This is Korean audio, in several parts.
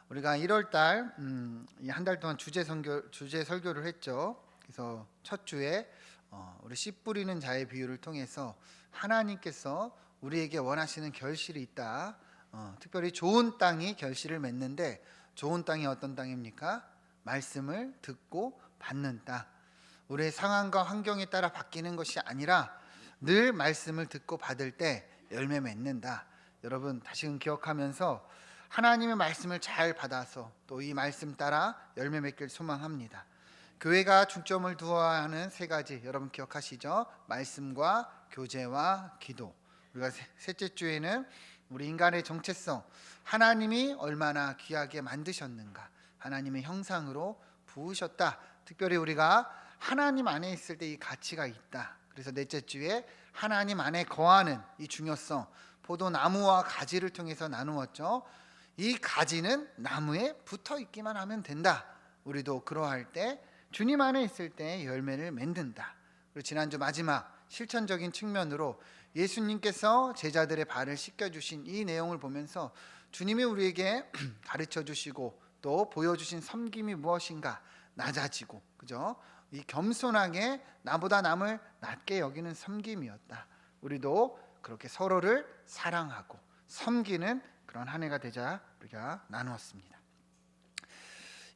우리가 1월 달 한 달 동안 주제 설교를 했죠. 그래서 첫 주에 우리 씨 뿌리는 자의 비유를 통해서 하나님께서 우리에게 원하시는 결실이 있다. 특별히 좋은 땅이 결실을 맺는데, 좋은 땅이 어떤 땅입니까? 말씀을 듣고 받는 땅. 우리의 상황과 환경에 따라 바뀌는 것이 아니라 늘 말씀을 듣고 받을 때 열매 맺는다. 여러분 다시금 기억하면서 하나님의 말씀을 잘 받아서 또 이 말씀 따라 열매 맺길 소망합니다. 교회가 중점을 두어야 하는 세 가지 여러분 기억하시죠? 말씀과 교제와 기도. 우리가 셋째 주에는 우리 인간의 정체성, 하나님이 얼마나 귀하게 만드셨는가, 하나님의 형상으로 부으셨다. 특별히 우리가 하나님 안에 있을 때 이 가치가 있다. 그래서 넷째 주에 하나님 안에 거하는 이 중요성, 포도나무와 가지를 통해서 나누었죠. 이 가지는 나무에 붙어 있기만 하면 된다. 우리도 그러할 때 주님 안에 있을 때 열매를 맺는다. 그리고 지난주 마지막 실천적인 측면으로 예수님께서 제자들의 발을 씻겨주신 이 내용을 보면서 주님이 우리에게 가르쳐 주시고 또 보여주신 섬김이 무엇인가, 낮아지고, 그죠? 이 겸손하게 나보다 남을 낮게 여기는 섬김이었다. 우리도 그렇게 서로를 사랑하고 섬기는 그런 한 해가 되자 우리가 나누었습니다.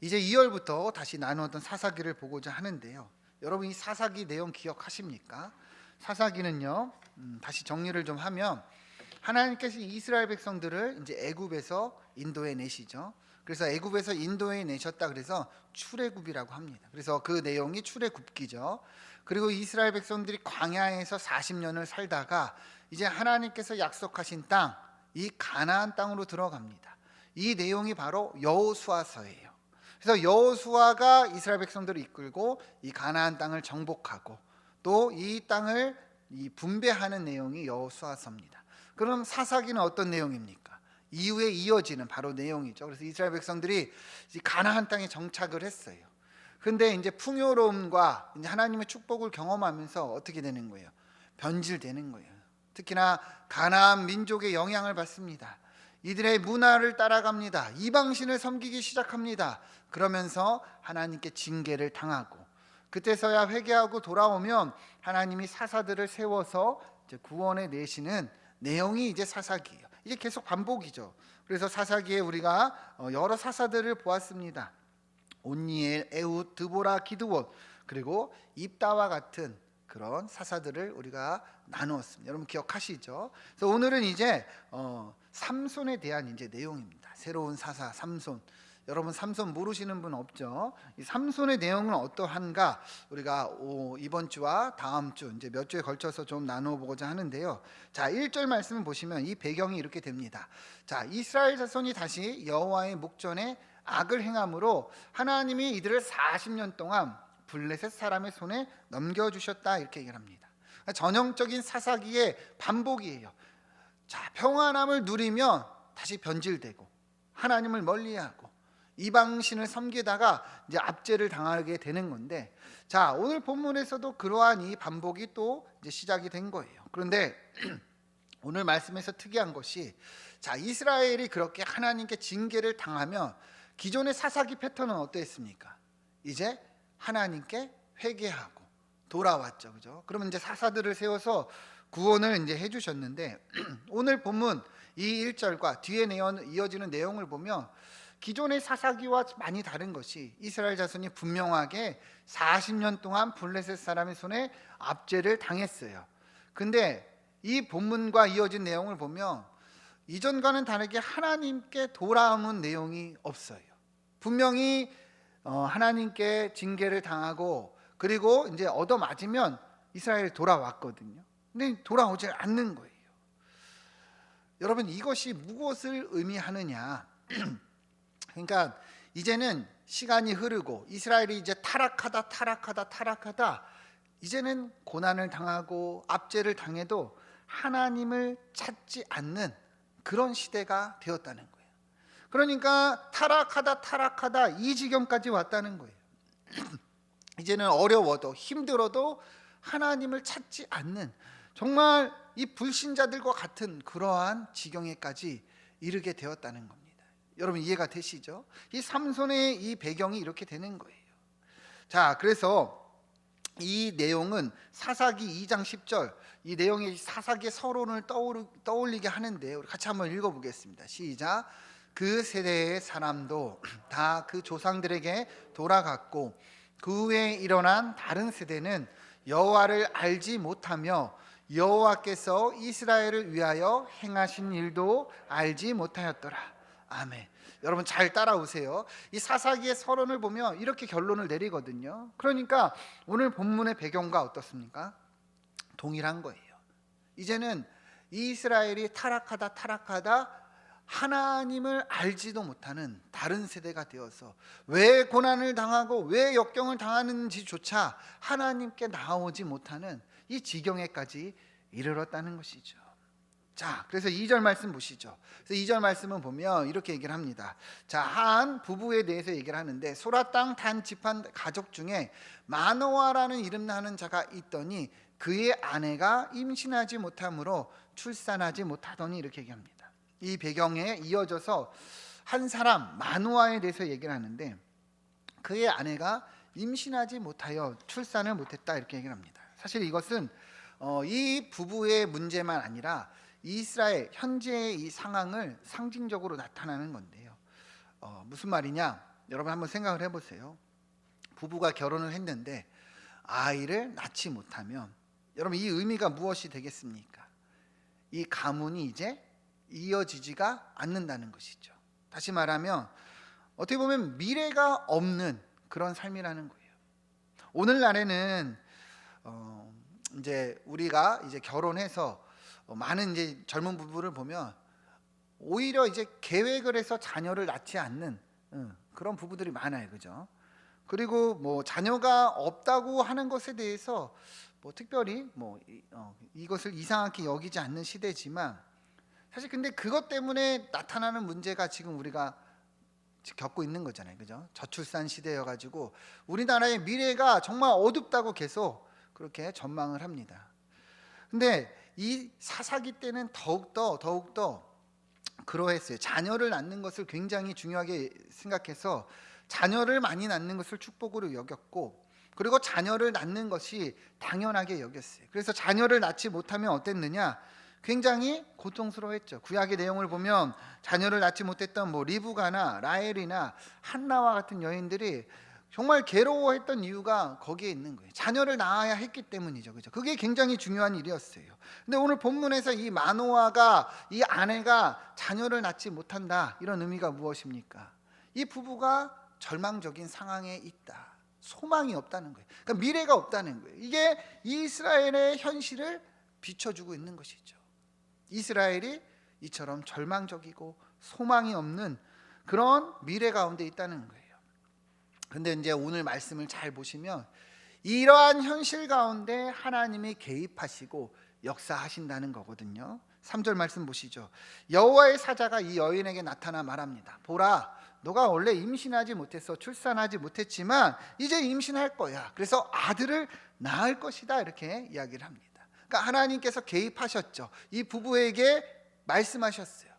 이제 2월부터 다시 나누었던 사사기를 보고자 하는데요. 여러분 이 사사기 내용 기억하십니까? 사사기는요, 다시 정리를 좀 하면 하나님께서 이스라엘 백성들을 이제 애굽에서 인도해 내시죠. 그래서 애굽에서 인도해 내셨다 그래서 출애굽이라고 합니다. 그래서 그 내용이 출애굽기죠. 그리고 이스라엘 백성들이 광야에서 40년을 살다가 이제 하나님께서 약속하신 땅, 이 가나안 땅으로 들어갑니다. 이 내용이 바로 여호수아서예요. 그래서 여호수아가 이스라엘 백성들을 이끌고 이 가나안 땅을 정복하고 또 이 땅을 분배하는 내용이 여호수아서입니다. 그럼 사사기는 어떤 내용입니까? 이후에 이어지는 바로 내용이죠. 그래서 이스라엘 백성들이 가나안 땅에 정착을 했어요. 근데 이제 풍요로움과 이제 하나님의 축복을 경험하면서 어떻게 되는 거예요? 변질되는 거예요. 특히나 가나안 민족의 영향을 받습니다. 이들의 문화를 따라갑니다. 이방신을 섬기기 시작합니다. 그러면서 하나님께 징계를 당하고, 그때서야 회개하고 돌아오면 하나님이 사사들을 세워서 이제 구원해 내시는 내용이 이제 사사기예요. 이게 계속 반복이죠. 그래서 사사기에 우리가 여러 사사들을 보았습니다. 온니엘, 에훗, 드보라, 기드온, 그리고 입다와 같은 그런 사사들을 우리가 나누었습니다. 여러분 기억하시죠? 그래서 오늘은 이제 삼손에 대한 이제 내용입니다. 새로운 사사 삼손. 여러분 삼손 모르시는 분 없죠? 이 삼손의 내용은 어떠한가 우리가 이번 주와 다음 주 이제 몇 주에 걸쳐서 좀 나누어 보고자 하는데요. 자, 1절 말씀을 보시면 이 배경이 이렇게 됩니다. 자, 이스라엘 자손이 다시 여호와의 목전에 악을 행함으로 하나님이 이들을 40년 동안 블레셋 사람의 손에 넘겨주셨다, 이렇게 얘기를 합니다. 전형적인 사사기의 반복이에요. 자, 평안함을 누리면 다시 변질되고 하나님을 멀리하고 이방신을 섬기다가 이제 압제를 당하게 되는 건데, 자, 오늘 본문에서도 그러한 이 반복이 또 이제 시작이 된 거예요. 그런데 오늘 말씀에서 특이한 것이, 자, 이스라엘이 그렇게 하나님께 징계를 당하면 기존의 사사기 패턴은 어땠습니까? 이제 하나님께 회개하고 돌아왔죠, 그죠? 그러면 이제 사사들을 세워서 구원을 이제 해주셨는데 오늘 본문 이 1절과 뒤에 이어지는 내용을 보면 기존의 사사기와 많이 다른 것이, 이스라엘 자손이 분명하게 40년 동안 블레셋 사람의 손에 압제를 당했어요. 근데 이 본문과 이어진 내용을 보면 이전과는 다르게 하나님께 돌아오는 내용이 없어요. 분명히 하나님께 징계를 당하고 그리고 이제 얻어맞으면 이스라엘이 돌아왔거든요. 근데 돌아오지 않는 거예요. 여러분 이것이 무엇을 의미하느냐? 그러니까 이제는 시간이 흐르고 이스라엘이 이제 타락하다 이제는 고난을 당하고 압제를 당해도 하나님을 찾지 않는 그런 시대가 되었다는 거예요. 그러니까 타락하다 이 지경까지 왔다는 거예요. 이제는 어려워도 힘들어도 하나님을 찾지 않는, 정말 이 불신자들과 같은 그러한 지경에까지 이르게 되었다는 겁니다. 여러분 이해가 되시죠? 이 삼손의 이 배경이 이렇게 되는 거예요. 자, 그래서 이 내용은 사사기 2장 10절, 이 내용이 사사기의 서론을 떠올리게 하는데 우리 같이 한번 읽어보겠습니다. 시작. 그 세대의 사람도 다 그 조상들에게 돌아갔고 그 후에 일어난 다른 세대는 여호와를 알지 못하며 여호와께서 이스라엘을 위하여 행하신 일도 알지 못하였더라. 아멘. 여러분 잘 따라오세요. 이 사사기의 서론을 보면 이렇게 결론을 내리거든요. 그러니까 오늘 본문의 배경과 어떻습니까? 동일한 거예요. 이제는 이스라엘이 타락하다 하나님을 알지도 못하는 다른 세대가 되어서 왜 고난을 당하고 왜 역경을 당하는지조차 하나님께 나오지 못하는 이 지경에까지 이르렀다는 것이죠. 자, 그래서 2절 말씀 보시죠. 그래서 2절 말씀은 보면 이렇게 얘기를 합니다. 자, 한 부부에 대해서 얘기를 하는데 소라 땅 단 지파 가족 중에 마노아라는 이름 나는 자가 있더니 그의 아내가 임신하지 못함으로 출산하지 못하더니 이렇게 얘기합니다. 이 배경에 이어져서 한 사람 마노아에 대해서 얘기를 하는데 그의 아내가 임신하지 못하여 출산을 못했다 이렇게 얘기를 합니다. 사실 이것은 이 부부의 문제만 아니라 이스라엘 현재의 이 상황을 상징적으로 나타나는 건데요. 무슨 말이냐? 여러분 한번 생각을 해보세요. 부부가 결혼을 했는데 아이를 낳지 못하면 여러분 이 의미가 무엇이 되겠습니까? 이 가문이 이제 이어지지가 않는다는 것이죠. 다시 말하면 어떻게 보면 미래가 없는 그런 삶이라는 거예요. 오늘날에는 이제 우리가 이제 결혼해서 많은 이제 젊은 부부를 보면 오히려 이제 계획을 해서 자녀를 낳지 않는 그런 부부들이 많아요, 그죠? 그리고 뭐 자녀가 없다고 하는 것에 대해서 뭐 특별히 이것을 이상하게 여기지 않는 시대지만 사실 근데 그것 때문에 나타나는 문제가 지금 우리가 겪고 있는 거잖아요, 그죠? 저출산 시대여가지고 우리나라의 미래가 정말 어둡다고 계속 그렇게 전망을 합니다. 근데 이 사사기 때는 더욱더 그러했어요. 자녀를 낳는 것을 굉장히 중요하게 생각해서 자녀를 많이 낳는 것을 축복으로 여겼고 그리고 자녀를 낳는 것이 당연하게 여겼어요. 그래서 자녀를 낳지 못하면 어땠느냐? 굉장히 고통스러워했죠. 구약의 내용을 보면 자녀를 낳지 못했던 리브가나 라헬이나 한나와 같은 여인들이 정말 괴로워했던 이유가 거기에 있는 거예요. 자녀를 낳아야 했기 때문이죠, 그죠? 그게 굉장히 중요한 일이었어요. 근데 오늘 본문에서 이 마노아가 이 아내가 자녀를 낳지 못한다 이런 의미가 무엇입니까? 이 부부가 절망적인 상황에 있다. 소망이 없다는 거예요. 그러니까 미래가 없다는 거예요. 이게 이스라엘의 현실을 비춰주고 있는 것이죠. 이스라엘이 이처럼 절망적이고 소망이 없는 그런 미래 가운데 있다는 거예요. 근데 이제 오늘 말씀을 잘 보시면 이러한 현실 가운데 하나님이 개입하시고 역사하신다는 거거든요. 3절 말씀 보시죠. 여호와의 사자가 이 여인에게 나타나 말합니다. 보라, 너가 원래 임신하지 못해서 출산하지 못했지만 이제 임신할 거야. 그래서 아들을 낳을 것이다 이렇게 이야기를 합니다. 그러니까 하나님께서 개입하셨죠. 이 부부에게 말씀하셨어요.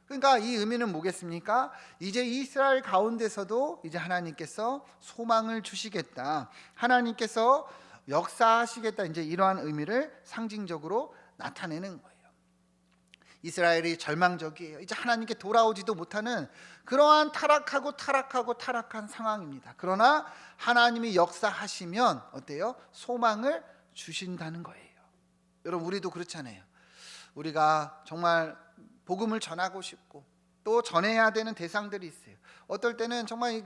그러니까 이 의미는 뭐겠습니까? 이제 이스라엘 가운데서도 이제 하나님께서 소망을 주시겠다. 하나님께서 역사하시겠다. 이제 이러한 의미를 상징적으로 나타내는 거예요. 이스라엘이 절망적이에요. 이제 하나님께 돌아오지도 못하는 그러한 타락한 상황입니다. 그러나 하나님이 역사하시면 어때요? 소망을 주신다는 거예요. 여러분 우리도 그렇잖아요. 우리가 정말 복음을 전하고 싶고 또 전해야 되는 대상들이 있어요. 어떨 때는 정말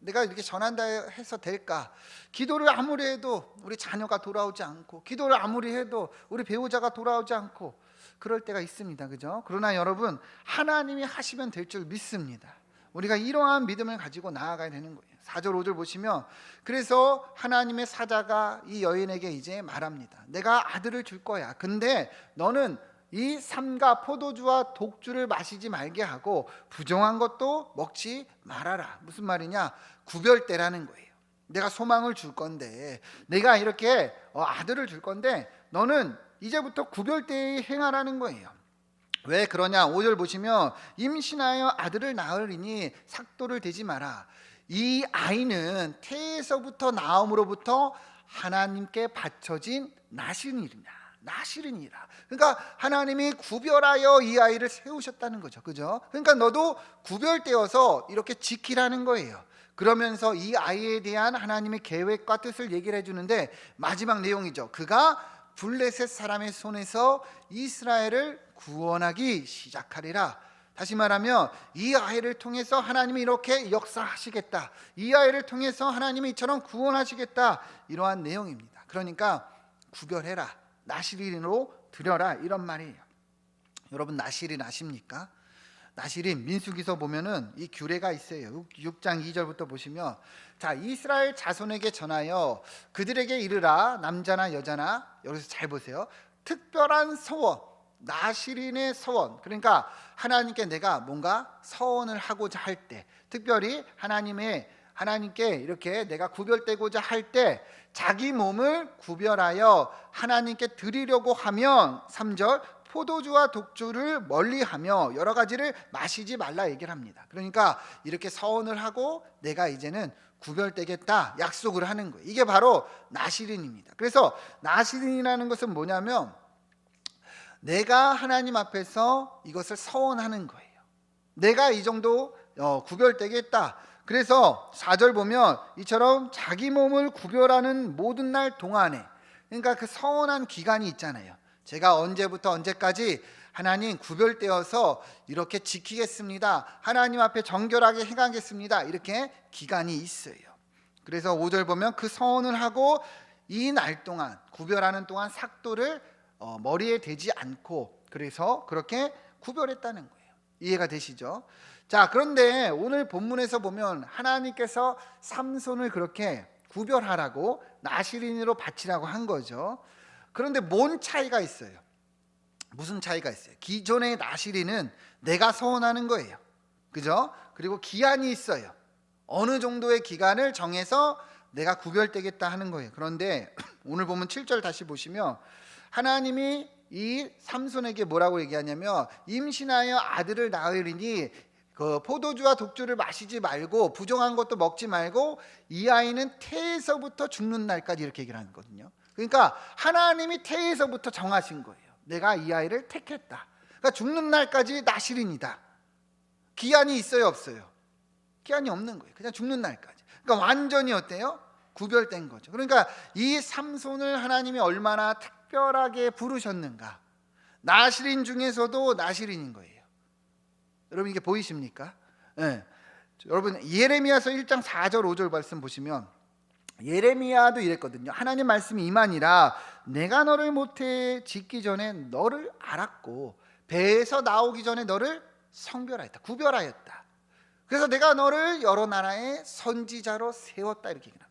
내가 이렇게 전한다 해서 될까? 기도를 아무리 해도 우리 자녀가 돌아오지 않고 기도를 아무리 해도 우리 배우자가 돌아오지 않고 그럴 때가 있습니다. 그죠? 그러나 여러분 하나님이 하시면 될 줄 믿습니다. 우리가 이러한 믿음을 가지고 나아가야 되는 거예요. 4절 5절 보시면 그래서 하나님의 사자가 이 여인에게 이제 말합니다. 내가 아들을 줄 거야. 근데 너는 이 삼가 포도주와 독주를 마시지 말게 하고 부정한 것도 먹지 말아라. 무슨 말이냐? 구별되라는 거예요. 내가 소망을 줄 건데 내가 이렇게 아들을 줄 건데 너는 이제부터 구별되이 행하라는 거예요. 왜 그러냐? 5절 보시면 임신하여 아들을 낳으리니 삭도를 대지 마라. 이 아이는 태에서부터 나옴으로부터 하나님께 바쳐진 나실이니라. 그러니까 하나님이 구별하여 이 아이를 세우셨다는 거죠. 그죠? 그러니까 너도 구별되어서 이렇게 지키라는 거예요. 그러면서 이 아이에 대한 하나님의 계획과 뜻을 얘기를 해주는데, 마지막 내용이죠. 그가 블레셋 사람의 손에서 이스라엘을 구원하기 시작하리라. 다시 말하면 이 아이를 통해서 하나님이 이렇게 역사하시겠다, 이 아이를 통해서 하나님이 이처럼 구원하시겠다, 이러한 내용입니다. 그러니까 구별해라, 나실인으로 드려라, 이런 말이에요. 여러분, 나실인 아십니까? 나실인, 민수기서 보면은 이 규례가 있어요. 6장 2절부터 보시면, 자, 이스라엘 자손에게 전하여 그들에게 이르라. 남자나 여자나, 여기서 잘 보세요, 특별한 서원, 나실인의 서원, 그러니까 하나님께 내가 뭔가 서원을 하고자 할 때, 특별히 하나님께 이렇게 내가 구별되고자 할 때 자기 몸을 구별하여 하나님께 드리려고 하면, 3절, 포도주와 독주를 멀리하며 여러 가지를 마시지 말라 얘기를 합니다. 그러니까 이렇게 서원을 하고 내가 이제는 구별되겠다 약속을 하는 거예요. 이게 바로 나실인입니다. 그래서 나실인이라는 것은 뭐냐면, 내가 하나님 앞에서 이것을 서원하는 거예요. 내가 이 정도 구별되겠다. 그래서 4절 보면 이처럼 자기 몸을 구별하는 모든 날 동안에, 그러니까 그 서원한 기간이 있잖아요. 제가 언제부터 언제까지 하나님 구별되어서 이렇게 지키겠습니다, 하나님 앞에 정결하게 행하겠습니다, 이렇게 기간이 있어요. 그래서 5절 보면 그 서원을 하고 이 날 동안, 구별하는 동안 삭도를 머리에 대지 않고, 그래서 그렇게 구별했다는 거예요. 이해가 되시죠? 자, 그런데 오늘 본문에서 보면 하나님께서 삼손을 그렇게 구별하라고 나실인으로 바치라고 한 거죠. 그런데 뭔 차이가 있어요? 무슨 차이가 있어요? 기존의 나실인은 내가 서원하는 거예요. 그죠? 그리고 기한이 있어요. 어느 정도의 기간을 정해서 내가 구별되겠다 하는 거예요. 그런데 오늘 보면 7절 다시 보시면 하나님이 이 삼손에게 뭐라고 얘기하냐면, 임신하여 아들을 낳으리니 그 포도주와 독주를 마시지 말고 부정한 것도 먹지 말고 이 아이는 태에서부터 죽는 날까지, 이렇게 얘기를 하는 거거든요. 그러니까 하나님이 태에서부터 정하신 거예요. 내가 이 아이를 택했다. 그러니까 죽는 날까지 나실인이다. 기한이 있어요, 없어요? 기한이 없는 거예요. 그냥 죽는 날까지. 그러니까 완전히 어때요? 구별된 거죠. 그러니까 이 삼손을 하나님이 얼마나 특별하게 부르셨는가. 나실인 중에서도 나실인인 거예요. 여러분, 이게 보이십니까? 네. 여러분, 예레미야서 1장 4절 5절 말씀 보시면 예레미야도 이랬거든요. 하나님 말씀이 이만이라, 내가 너를 모태에 짓기 전에 너를 알았고 배에서 나오기 전에 너를 성별하였다, 구별하였다. 그래서 내가 너를 여러 나라의 선지자로 세웠다, 이렇게 얘기합니다.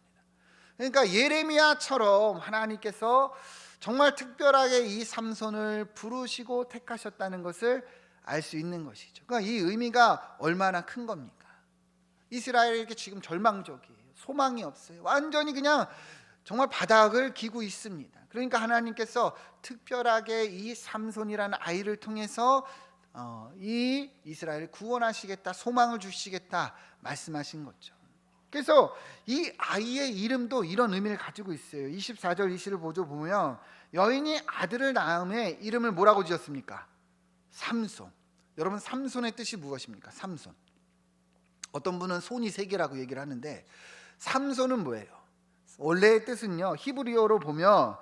그러니까 예레미야처럼 하나님께서 정말 특별하게 이 삼손을 부르시고 택하셨다는 것을 알 수 있는 것이죠. 그러니까 이 의미가 얼마나 큰 겁니까? 이스라엘에게 지금 절망적이에요. 소망이 없어요. 완전히 그냥 정말 바닥을 기고 있습니다. 그러니까 하나님께서 특별하게 이 삼손이라는 아이를 통해서 이 이스라엘을 구원하시겠다, 소망을 주시겠다 말씀하신 거죠. 그래서 이 아이의 이름도 이런 의미를 가지고 있어요. 24절 20절 보면 여인이 아들을 낳음에 이름을 뭐라고 지었습니까? 삼손. 여러분, 삼손의 뜻이 무엇입니까? 삼손. 어떤 분은 손이 세 개라고 얘기를 하는데, 삼손은 뭐예요? 원래의 뜻은요, 히브리어로 보면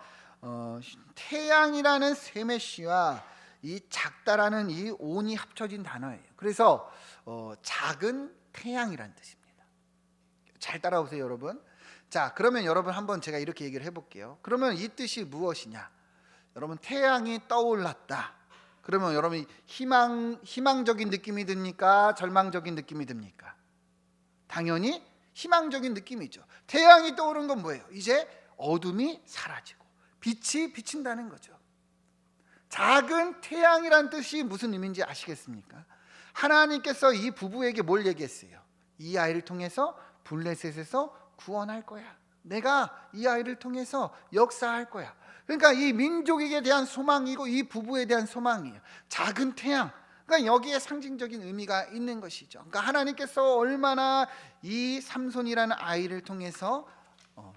태양이라는 세메시와 이 작다라는 이 온이 합쳐진 단어예요. 그래서 작은 태양이라는 뜻입니다. 잘 따라오세요, 여러분. 자, 그러면 여러분 한번 제가 이렇게 얘기를 해볼게요. 그러면 이 뜻이 무엇이냐? 여러분, 태양이 떠올랐다. 그러면 여러분이 희망적인 느낌이 듭니까? 절망적인 느낌이 듭니까? 당연히 희망적인 느낌이죠. 태양이 떠오른 건 뭐예요? 이제 어둠이 사라지고 빛이 비친다는 거죠. 작은 태양이란 뜻이 무슨 의미인지 아시겠습니까? 하나님께서 이 부부에게 뭘 얘기했어요? 이 아이를 통해서 블레셋에서 구원할 거야. 내가 이 아이를 통해서 역사할 거야. 그러니까 이 민족에게 대한 소망이고 이 부부에 대한 소망이에요. 작은 태양. 그러니까 여기에 상징적인 의미가 있는 것이죠. 그러니까 하나님께서 얼마나 이 삼손이라는 아이를 통해서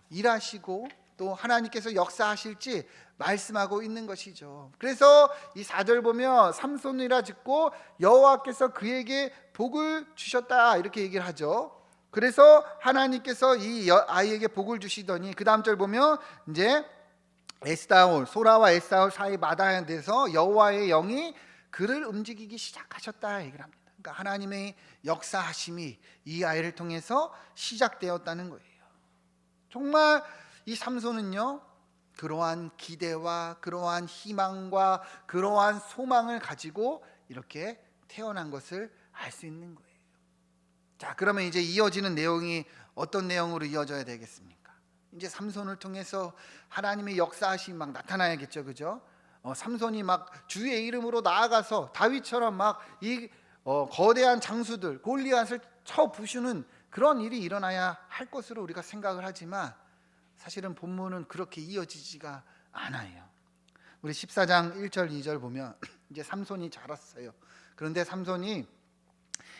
일하시고 또 하나님께서 역사하실지 말씀하고 있는 것이죠. 그래서 이 4절 보면 삼손이라 짓고 여호와께서 그에게 복을 주셨다 이렇게 얘기를 하죠. 그래서 하나님께서 이 아이에게 복을 주시더니 그 다음 절 보면 이제 에스다올, 소라와 에스다올 사이 마다에서 여호와의 영이 그를 움직이기 시작하셨다 얘기를 합니다. 그러니까 하나님의 역사하심이 이 아이를 통해서 시작되었다는 거예요. 정말 이 삼손은요, 그러한 기대와 그러한 희망과 그러한 소망을 가지고 이렇게 태어난 것을 알 수 있는 거예요. 자, 그러면 이제 이어지는 내용이 어떤 내용으로 이어져야 되겠습니까? 이제 삼손을 통해서 하나님의 역사하심이 막 나타나야겠죠, 그죠? 삼손이 막 주의 이름으로 나아가서 다윗처럼 막 이 거대한 장수들 골리앗을 쳐 부수는 그런 일이 일어나야 할 것으로 우리가 생각을 하지만 사실은 본문은 그렇게 이어지지가 않아요. 우리 14장 1절 2절 보면 이제 삼손이 자랐어요. 그런데 삼손이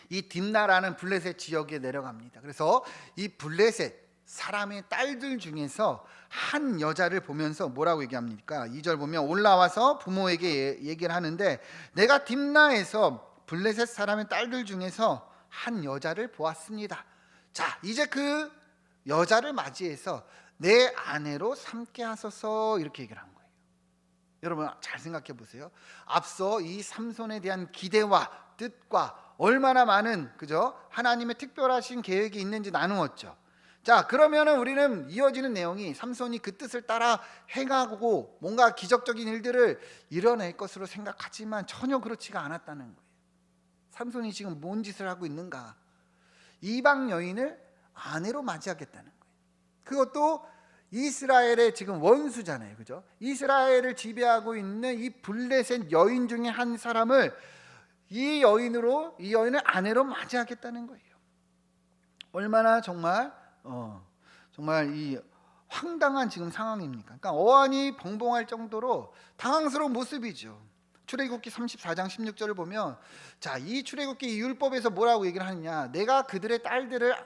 이 딥나라는 블레셋 지역에 내려갑니다. 그래서 이 블레셋 사람의 딸들 중에서 한 여자를 보면서 뭐라고 얘기합니까? 2절 보면 올라와서 부모에게 얘기를 하는데 내가 딥나에서 블레셋 사람의 딸들 중에서 한 여자를 보았습니다. 자, 이제 그 여자를 맞이해서 내 아내로 삼게 하소서 이렇게 얘기를 한 거예요. 여러분 잘 생각해 보세요. 앞서 이 삼손에 대한 기대와 뜻과 얼마나 많은 그죠? 하나님의 특별하신 계획이 있는지 나누었죠. 자, 그러면은 우리는 이어지는 내용이 삼손이 그 뜻을 따라 행하고 뭔가 기적적인 일들을 이뤄낼 것으로 생각하지만 전혀 그렇지가 않았다는 거예요. 삼손이 지금 뭔 짓을 하고 있는가? 이방 여인을 아내로 맞이하겠다는 거예요. 그것도 이스라엘의 지금 원수잖아요, 그죠? 이스라엘을 지배하고 있는 이 블레셋 여인 중에 한 사람을 이 여인을 아내로 맞이하겠다는 거예요. 얼마나 정말 이 황당한 지금 상황입니까? 그러니까 어안이 벙벙할 정도로 당황스러운 모습이죠. 출애굽기 34장 16절을 보면 자, 이 출애굽기 율법에서 뭐라고 얘기를 하느냐? 내가 그들의 딸들을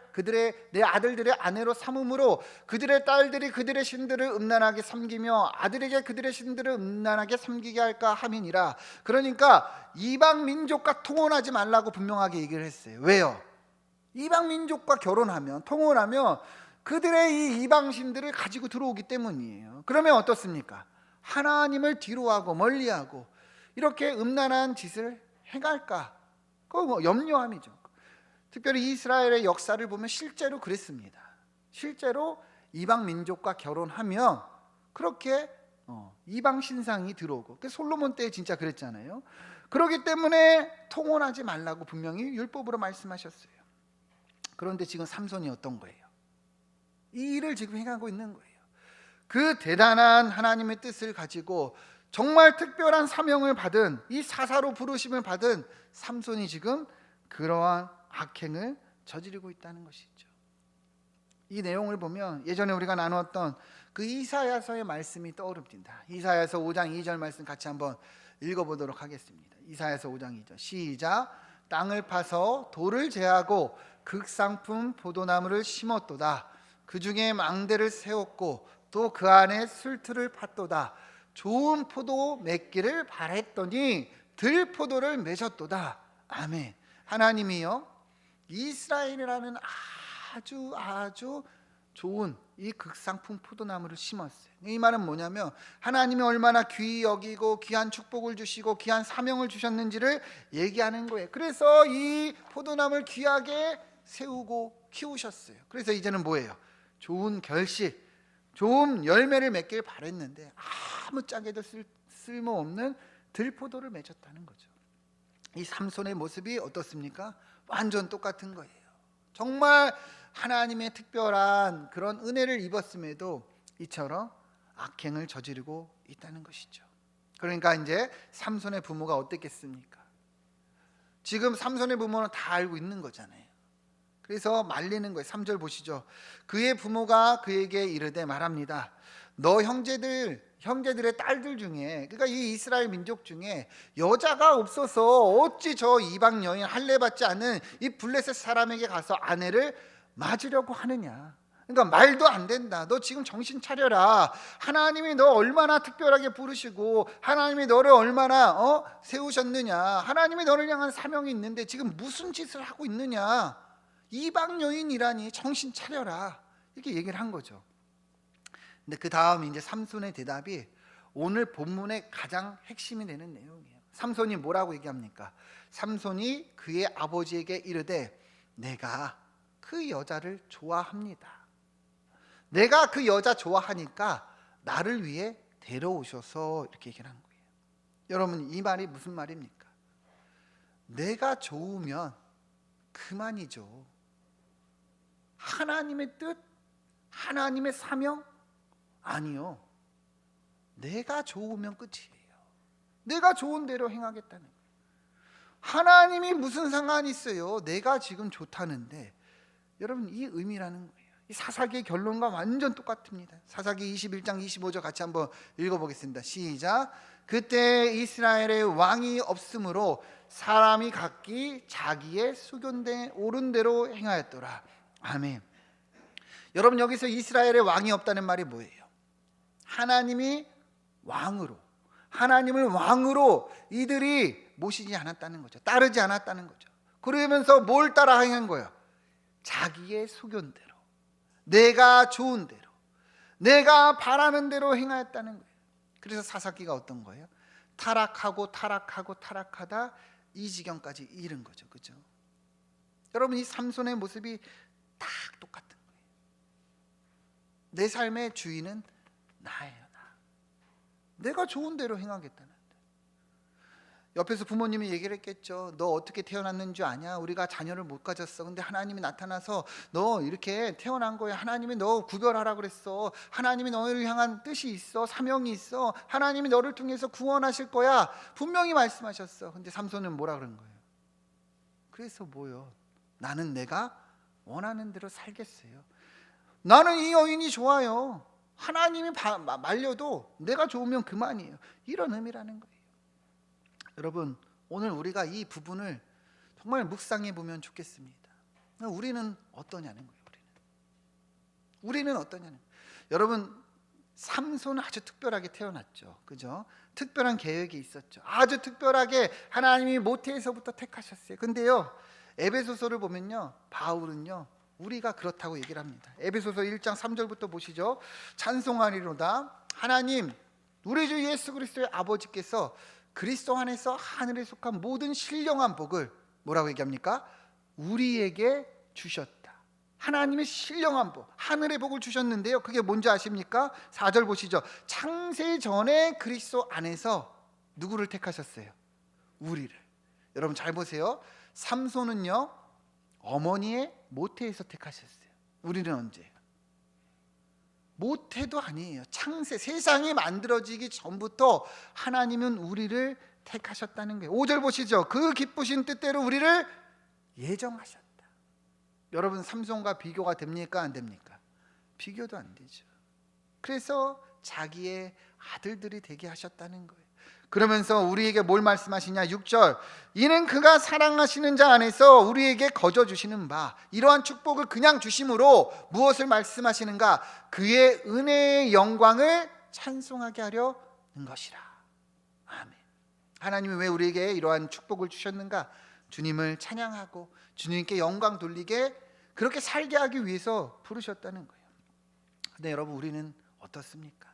내 아들들의 아내로 삼음으로 그들의 딸들이 그들의 신들을 음란하게 섬기며 아들에게 그들의 신들을 음란하게 섬기게 할까 함이니라. 그러니까 이방 민족과 통혼하지 말라고 분명하게 얘기를 했어요. 왜요? 이방 민족과 결혼하면 통혼하면 그들의 이 이방 신들을 가지고 들어오기 때문이에요. 그러면 어떻습니까? 하나님을 뒤로하고 멀리하고 이렇게 음란한 짓을 행할까? 그거 염려함이죠. 특별히 이스라엘의 역사를 보면 실제로 그랬습니다. 실제로 이방 민족과 결혼하면 그렇게 이방 신상이 들어오고 솔로몬 때 진짜 그랬잖아요. 그렇기 때문에 통혼하지 말라고 분명히 율법으로 말씀하셨어요. 그런데 지금 삼손이 어떤 거예요? 이 일을 지금 행하고 있는 거예요. 그 대단한 하나님의 뜻을 가지고 정말 특별한 사명을 받은 이 사사로 부르심을 받은 삼손이 지금 그러한 악행을 저지르고 있다는 것이죠. 이 내용을 보면 예전에 우리가 나누었던 그 이사야서의 말씀이 떠오릅니다. 이사야서 5장 2절 말씀 같이 한번 읽어보도록 하겠습니다. 이사야서 5장 2절 시작. 땅을 파서 돌을 제하고 극상품 포도나무를 심었도다. 그 중에 망대를 세웠고 또 그 안에 술틀을 팠도다. 좋은 포도 맺기를 바랬더니 들포도를 맺었도다. 아멘. 하나님이요 이스라엘이라는 아주 좋은 이 극상품 포도나무를 심었어요. 이 말은 뭐냐면 하나님이 얼마나 귀히 여기고 귀한 축복을 주시고 귀한 사명을 주셨는지를 얘기하는 거예요. 그래서 이 포도나무를 귀하게 세우고 키우셨어요. 그래서 이제는 뭐예요? 좋은 결실, 좋은 열매를 맺길 바랬는데 아무짝에도 쓸모없는 들포도를 맺었다는 거죠. 이 삼손의 모습이 어떻습니까? 완전 똑같은 거예요. 정말 하나님의 특별한 그런 은혜를 입었음에도 이처럼 악행을 저지르고 있다는 것이죠. 그러니까 이제 삼손의 부모가 어땠겠습니까? 지금 삼손의 부모는 다 알고 있는 거잖아요. 그래서 말리는 거예요. 3절 보시죠. 그의 부모가 그에게 이르되 말합니다. 너 형제들의 딸들 중에, 그러니까 이 이스라엘 민족 중에 여자가 없어서 어찌 저 이방 여인 할례 받지 않은 이 블레셋 사람에게 가서 아내를 맞으려고 하느냐. 그러니까 말도 안 된다. 너 지금 정신 차려라. 하나님이 너 얼마나 특별하게 부르시고 하나님이 너를 얼마나 세우셨느냐. 하나님이 너를 향한 사명이 있는데 지금 무슨 짓을 하고 있느냐. 이방 여인이라니 정신 차려라. 이렇게 얘기를 한 거죠. 근데 그 다음 이제 삼손의 대답이 오늘 본문의 가장 핵심이 되는 내용이에요. 삼손이 뭐라고 얘기합니까? 삼손이 그의 아버지에게 이르되 내가 그 여자를 좋아합니다. 내가 그 여자 좋아하니까 나를 위해 데려오셔서, 이렇게 얘기를 한 거예요. 여러분, 이 말이 무슨 말입니까? 내가 좋으면 그만이죠. 하나님의 뜻, 하나님의 사명? 아니요. 내가 좋으면 끝이에요. 내가 좋은 대로 행하겠다는 거예요. 하나님이 무슨 상관이 있어요? 내가 지금 좋다는데. 여러분, 이 의미라는 거예요. 이 사사기의 결론과 완전 똑같습니다. 사사기 21장 25절 같이 한번 읽어보겠습니다. 시작. 그때 이스라엘의 왕이 없으므로 사람이 각기 자기의 수견대 옳은 대로 행하였더라. 아멘. 여러분, 여기서 이스라엘의 왕이 없다는 말이 뭐예요? 하나님이 왕으로, 하나님을 왕으로 이들이 모시지 않았다는 거죠. 따르지 않았다는 거죠. 그러면서 뭘 따라 행한 거예요? 자기의 소견대로, 내가 좋은 대로, 내가 바라는 대로 행하였다는 거예요. 그래서 사사기가 어떤 거예요? 타락하고 타락하고 타락하다 이 지경까지 이른 거죠. 그죠? 여러분, 이 삼손의 모습이 딱 똑같은 거예요. 내 삶의 주인은 나예요. 내가 좋은 대로 행하겠다는. 옆에서 부모님이 얘기를 했겠죠. 너 어떻게 태어났는 줄 아냐? 우리가 자녀를 못 가졌어. 근데 하나님이 나타나서 너 이렇게 태어난 거야. 하나님이 너 구별하라 그랬어. 하나님이 너를 향한 뜻이 있어. 사명이 있어. 하나님이 너를 통해서 구원하실 거야. 분명히 말씀하셨어. 근데 삼손은 뭐라 그런 거예요? 그래서 뭐요? 나는 내가 원하는 대로 살겠어요. 나는 이 여인이 좋아요. 하나님이 말려도 내가 좋으면 그만이에요. 이런 의미라는 거예요. 여러분, 오늘 우리가 이 부분을 정말 묵상해 보면 좋겠습니다. 우리는 어떠냐는 거예요. 우리는 어떠냐는 거예요. 여러분, 삼손은 아주 특별하게 태어났죠. 그죠? 특별한 계획이 있었죠. 아주 특별하게 하나님이 모태에서부터 택하셨어요. 근데요, 에베소서를 보면요, 바울은요, 우리가 그렇다고 얘기를 합니다. 에베소서 1장 3절부터 보시죠. 찬송하리로다 하나님 우리 주 예수 그리스도의 아버지께서 그리스도 안에서 하늘에 속한 모든 신령한 복을 뭐라고 얘기합니까? 우리에게 주셨다. 하나님의 신령한 복, 하늘의 복을 주셨는데요, 그게 뭔지 아십니까? 4절 보시죠. 창세 전에 그리스도 안에서 누구를 택하셨어요? 우리를. 여러분 잘 보세요. 삼손은요, 어머니의 모태에서 택하셨어요. 우리는 언제? 모태도 아니에요. 창세, 세상이 만들어지기 전부터 하나님은 우리를 택하셨다는 거예요. 5절 보시죠. 그 기쁘신 뜻대로 우리를 예정하셨다. 여러분, 삼손과 비교가 됩니까? 안 됩니까? 비교도 안 되죠. 그래서 자기의 아들들이 되게 하셨다는 거예요. 그러면서 우리에게 뭘 말씀하시냐? 6절. 이는 그가 사랑하시는 자 안에서 우리에게 거저 주시는 바, 이러한 축복을 그냥 주심으로 무엇을 말씀하시는가? 그의 은혜의 영광을 찬송하게 하려는 것이라. 아멘. 하나님이 왜 우리에게 이러한 축복을 주셨는가? 주님을 찬양하고 주님께 영광 돌리게, 그렇게 살게 하기 위해서 부르셨다는 거예요. 근데 여러분, 우리는 어떻습니까?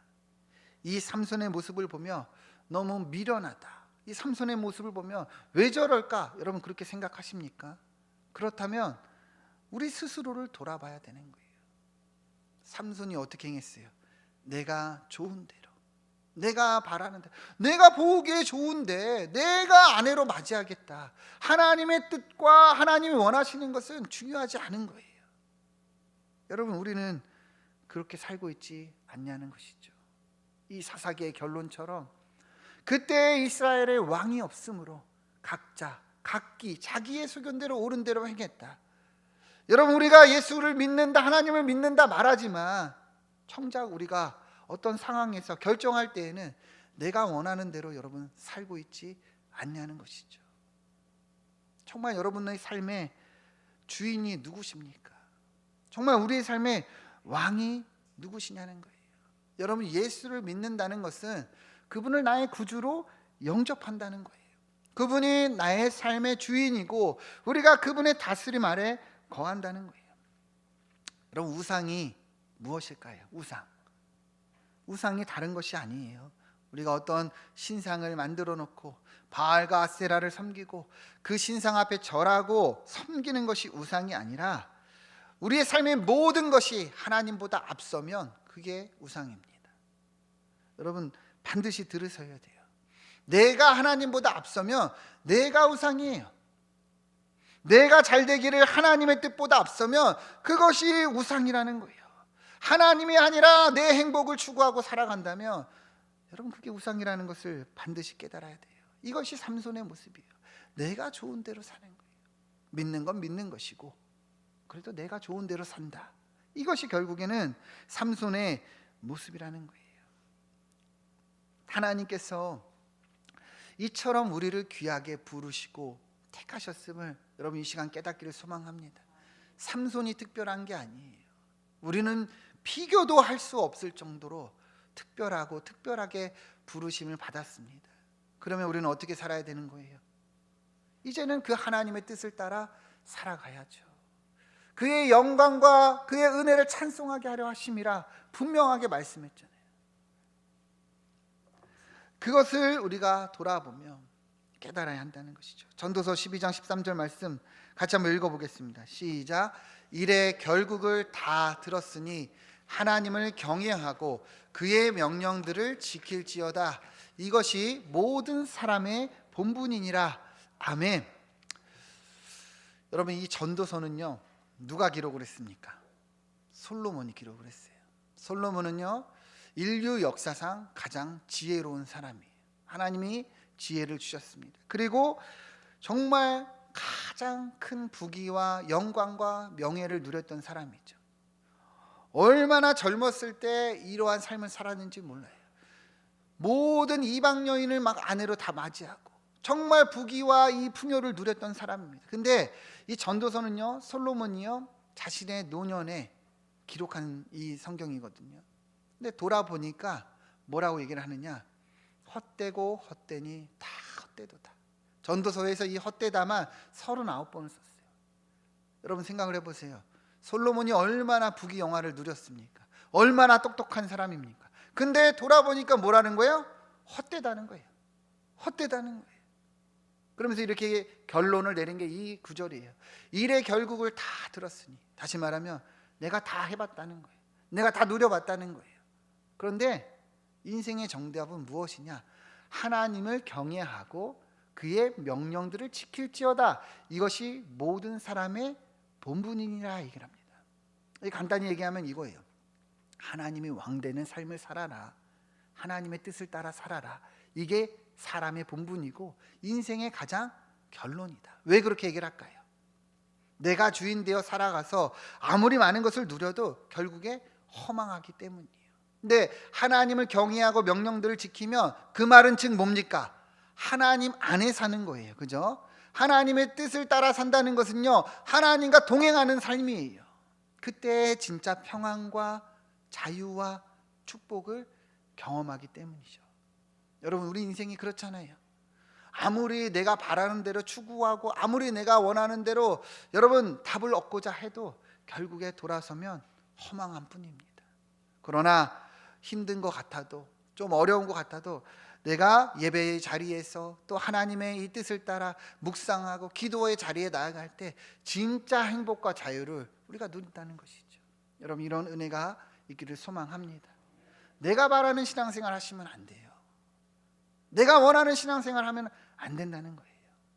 이 삼손의 모습을 보며 너무 미련하다, 이 삼손의 모습을 보면 왜 저럴까? 여러분 그렇게 생각하십니까? 그렇다면 우리 스스로를 돌아봐야 되는 거예요. 삼손이 어떻게 행했어요? 내가 좋은 대로, 내가 바라는 대로, 내가 보기에 좋은데 내가 아내로 맞이하겠다. 하나님의 뜻과 하나님이 원하시는 것은 중요하지 않은 거예요. 여러분, 우리는 그렇게 살고 있지 않냐는 것이죠. 이 사사기의 결론처럼 그때 이스라엘의 왕이 없으므로 각자 각기 자기의 소견대로 옳은 대로 행했다. 여러분, 우리가 예수를 믿는다, 하나님을 믿는다 말하지만 정작 우리가 어떤 상황에서 결정할 때에는 내가 원하는 대로 여러분 살고 있지 않냐는 것이죠. 정말 여러분의 삶의 주인이 누구십니까? 정말 우리의 삶의 왕이 누구시냐는 거예요. 여러분, 예수를 믿는다는 것은 그분을 나의 구주로 영접한다는 거예요. 그분이 나의 삶의 주인이고 우리가 그분의 다스림 아래 거한다는 거예요. 여러분, 우상이 무엇일까요? 우상이 다른 것이 아니에요. 우리가 어떤 신상을 만들어 놓고 바알과 아세라를 섬기고 그 신상 앞에 절하고 섬기는 것이 우상이 아니라 우리의 삶의 모든 것이 하나님보다 앞서면 그게 우상입니다. 여러분, 반드시 들으셔야 돼요. 내가 하나님보다 앞서면 내가 우상이에요. 내가 잘 되기를 하나님의 뜻보다 앞서면 그것이 우상이라는 거예요. 하나님이 아니라 내 행복을 추구하고 살아간다면 여러분, 그게 우상이라는 것을 반드시 깨달아야 돼요. 이것이 삼손의 모습이에요. 내가 좋은 대로 사는 거예요. 믿는 건 믿는 것이고 그래도 내가 좋은 대로 산다. 이것이 결국에는 삼손의 모습이라는 거예요. 하나님께서 이처럼 우리를 귀하게 부르시고 택하셨음을 여러분 이 시간 깨닫기를 소망합니다. 삼손이 특별한 게 아니에요. 우리는 비교도 할 수 없을 정도로 특별하고 특별하게 부르심을 받았습니다. 그러면 우리는 어떻게 살아야 되는 거예요? 이제는 그 하나님의 뜻을 따라 살아가야죠. 그의 영광과 그의 은혜를 찬송하게 하려 하심이라 분명하게 말씀했잖아요. 그것을 우리가 돌아보며 깨달아야 한다는 것이죠. 전도서 12장 13절 말씀 같이 한번 읽어보겠습니다. 시작. 이래 결국을 다 들었으니 하나님을 경외하고 그의 명령들을 지킬지어다. 이것이 모든 사람의 본분이니라. 아멘. 여러분, 이 전도서는요 누가 기록을 했습니까? 솔로몬이 기록을 했어요. 솔로몬은요 인류 역사상 가장 지혜로운 사람이에요. 하나님이 지혜를 주셨습니다. 그리고 정말 가장 큰 부귀와 영광과 명예를 누렸던 사람이죠. 얼마나 젊었을 때 이러한 삶을 살았는지 몰라요. 모든 이방 여인을 막 아내로 다 맞이하고 정말 부귀와 이 풍요를 누렸던 사람입니다. 근데 이 전도서는요 솔로몬이요 자신의 노년에 기록한 이 성경이거든요. 근데 돌아보니까 뭐라고 얘기를 하느냐, 헛되고 헛되니 다 헛되도다. 전도서에서 이 헛되다만 39번을 썼어요. 여러분 생각을 해보세요. 솔로몬이 얼마나 부귀 영화를 누렸습니까? 얼마나 똑똑한 사람입니까? 근데 돌아보니까 뭐라는 거예요? 헛되다는 거예요. 헛되다는 거예요. 그러면서 이렇게 결론을 내린 게 이 구절이에요. 일의 결국을 다 들었으니, 다시 말하면 내가 다 해봤다는 거예요. 내가 다 누려봤다는 거예요. 그런데 인생의 정답은 무엇이냐? 하나님을 경외하고 그의 명령들을 지킬지어다. 이것이 모든 사람의 본분이니라 얘기를 합니다. 간단히 얘기하면 이거예요. 하나님이 왕되는 삶을 살아라. 하나님의 뜻을 따라 살아라. 이게 사람의 본분이고 인생의 가장 결론이다. 왜 그렇게 얘기를 할까요? 내가 주인 되어 살아가서 아무리 많은 것을 누려도 결국에 허망하기 때문이에요. 근데 하나님을 경외하고 명령들을 지키면 그 말은 즉 뭡니까? 하나님 안에 사는 거예요. 그죠? 하나님의 뜻을 따라 산다는 것은요 하나님과 동행하는 삶이에요. 그때 진짜 평안과 자유와 축복을 경험하기 때문이죠. 여러분, 우리 인생이 그렇잖아요. 아무리 내가 바라는 대로 추구하고 아무리 내가 원하는 대로 여러분 답을 얻고자 해도 결국에 돌아서면 허망한 뿐입니다. 그러나 힘든 것 같아도 좀 어려운 것 같아도 내가 예배의 자리에서 또 하나님의 이 뜻을 따라 묵상하고 기도의 자리에 나아갈 때 진짜 행복과 자유를 우리가 누린다는 것이죠. 여러분, 이런 은혜가 있기를 소망합니다. 내가 바라는 신앙생활 하시면 안 돼요. 내가 원하는 신앙생활 하면 안 된다는 거예요.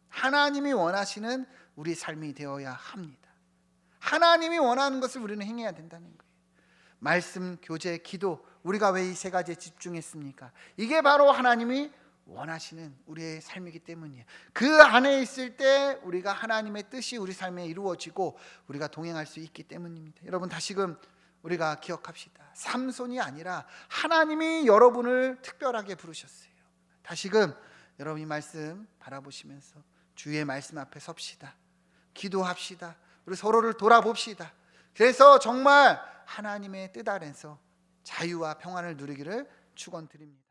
하나님이 원하시는 우리 삶이 되어야 합니다. 하나님이 원하는 것을 우리는 행해야 된다는 거예요. 말씀, 교제, 기도, 우리가 왜 이 세 가지에 집중했습니까? 이게 바로 하나님이 원하시는 우리의 삶이기 때문이에요. 그 안에 있을 때 우리가 하나님의 뜻이 우리 삶에 이루어지고 우리가 동행할 수 있기 때문입니다. 여러분, 다시금 우리가 기억합시다. 삼손이 아니라 하나님이 여러분을 특별하게 부르셨어요. 다시금 여러분 이 말씀 바라보시면서 주의 말씀 앞에 섭시다. 기도합시다. 우리 서로를 돌아봅시다. 그래서 정말 하나님의 뜻 아래서 자유와 평안을 누리기를 축원드립니다.